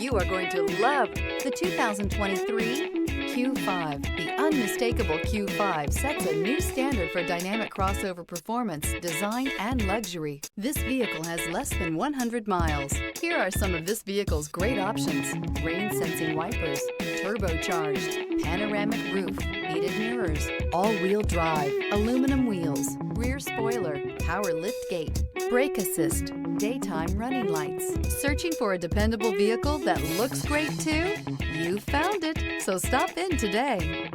You are going to love the 2023 Q5. The unmistakable Q5 sets a new standard for dynamic crossover performance, design, and luxury. This vehicle has less than 100 miles. Here are some of this vehicle's great options: rain-sensing wipers, turbocharged, panoramic roof, heated mirrors, all-wheel drive, aluminum wheels, rear spoiler, power liftgate, brake assist, daytime running lights. Searching for a dependable vehicle that looks great too? You found it, so stop in today.